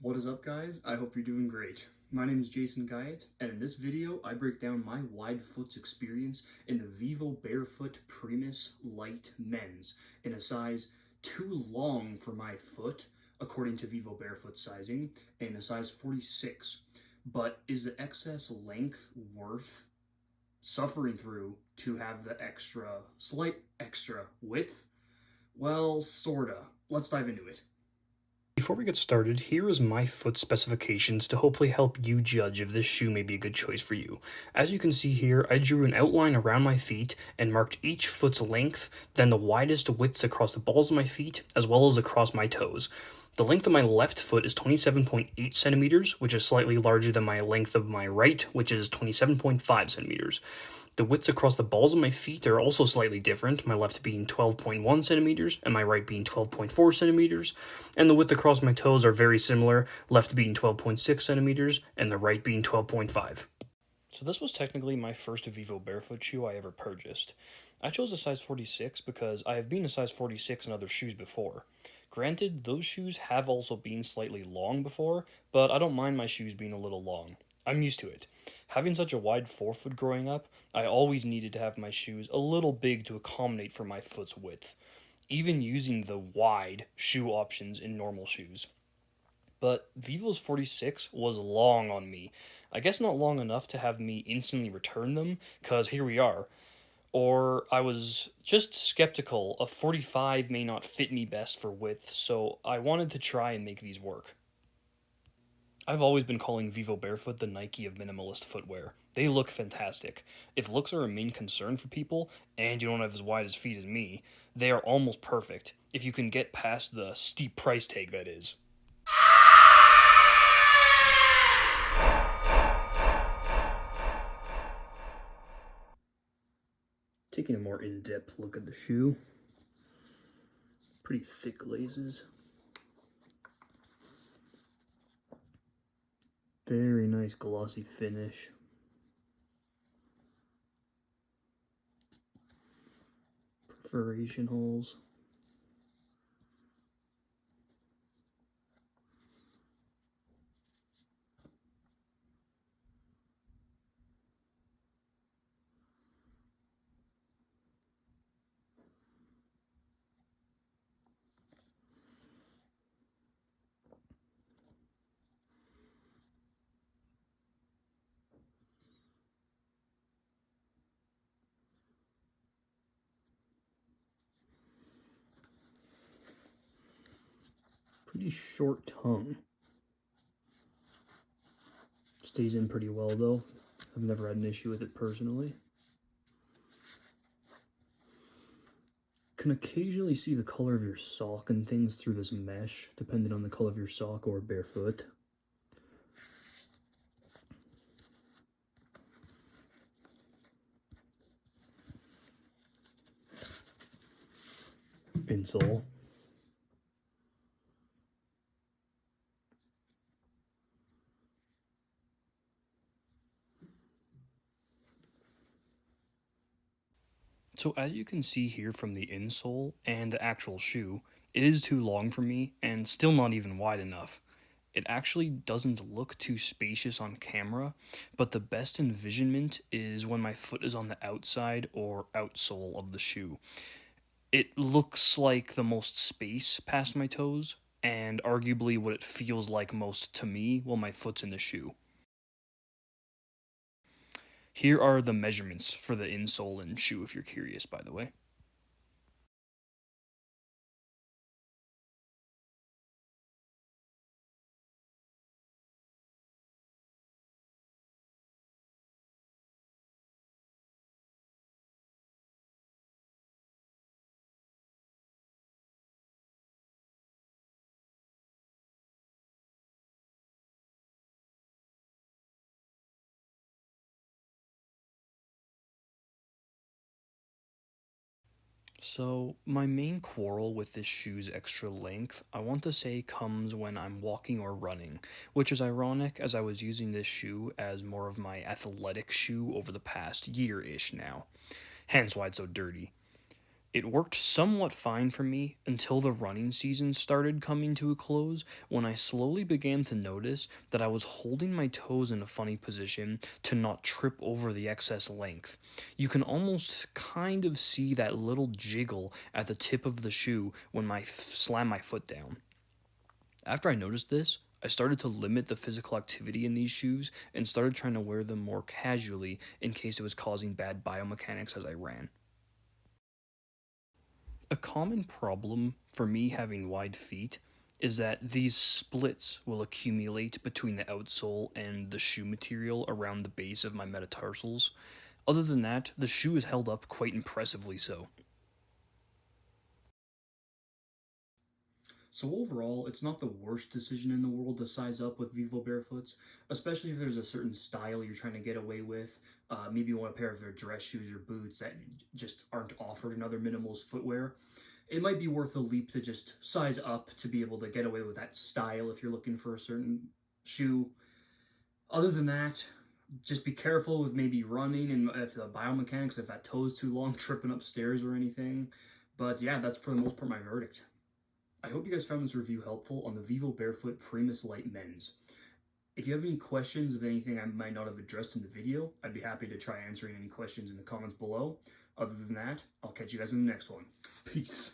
What is up, guys? I hope you're doing great. My name is Jason Guyett, and in this video I break down my wide foot's experience in the Vivobarefoot Primus Lite Mens in a size too long for my foot, according to Vivobarefoot sizing, and a size 46. But is the excess length worth suffering through to have the slight extra width? Well, sorta. Let's dive into it. Before we get started, here is my foot specifications to hopefully help you judge if this shoe may be a good choice for you. As you can see here, I drew an outline around my feet and marked each foot's length, then the widest widths across the balls of my feet, as well as across my toes. The length of my left foot is 27.8 centimeters, which is slightly larger than my length of my right, which is 27.5 centimeters. The widths across the balls of my feet are also slightly different, my left being 12.1 centimeters and my right being 12.4 centimeters, and the width across my toes are very similar, left being 12.6 centimeters and the right being 12.5. So this was technically my first Vivobarefoot shoe I ever purchased. I chose a size 46 because I have been a size 46 in other shoes before. Granted, those shoes have also been slightly long before, but I don't mind my shoes being a little long. I'm used to it. Having such a wide forefoot growing up, I always needed to have my shoes a little big to accommodate for my foot's width, even using the wide shoe options in normal shoes. But Vivo's 46 was long on me. I guess not long enough to have me instantly return them, cause here we are. Or I was just skeptical of 45 may not fit me best for width, so I wanted to try and make these work. I've always been calling Vivobarefoot the Nike of minimalist footwear. They look fantastic. If looks are a main concern for people, and you don't have as wide as feet as me, they are almost perfect, if you can get past the steep price tag that is. Taking a more in-depth look at the shoe. Pretty thick laces. Very nice glossy finish. Perforation holes. Pretty short tongue. Stays in pretty well though. I've never had an issue with it personally. Can occasionally see the color of your sock and things through this mesh, depending on the color of your sock or barefoot. Insole. So as you can see here from the insole and the actual shoe, it is too long for me and still not even wide enough. It actually doesn't look too spacious on camera, but the best envisionment is when my foot is on the outside or outsole of the shoe. It looks like the most space past my toes, and arguably what it feels like most to me while my foot's in the shoe. Here are the measurements for the insole and shoe if you're curious, by the way. So, my main quarrel with this shoe's extra length, I want to say, comes when I'm walking or running, which is ironic as I was using this shoe as more of my athletic shoe over the past year-ish now. Hence why it's so dirty. It worked somewhat fine for me until the running season started coming to a close, when I slowly began to notice that I was holding my toes in a funny position to not trip over the excess length. You can almost kind of see that little jiggle at the tip of the shoe when I slam my foot down. After I noticed this, I started to limit the physical activity in these shoes and started trying to wear them more casually in case it was causing bad biomechanics as I ran. A common problem for me having wide feet is that these splits will accumulate between the outsole and the shoe material around the base of my metatarsals. Other than that, the shoe is held up quite impressively so. So overall, it's not the worst decision in the world to size up with Vivobarefoots, especially if there's a certain style you're trying to get away with. Maybe you want a pair of their dress shoes or boots that just aren't offered in other minimalist footwear. It might be worth a leap to just size up to be able to get away with that style if you're looking for a certain shoe. Other than that, just be careful with maybe running and if the biomechanics, if that toe's too long, tripping upstairs or anything. But yeah, that's for the most part my verdict. I hope you guys found this review helpful on the Vivobarefoot Primus Lite Mens. If you have any questions of anything I might not have addressed in the video, I'd be happy to try answering any questions in the comments below. Other than that, I'll catch you guys in the next one. Peace.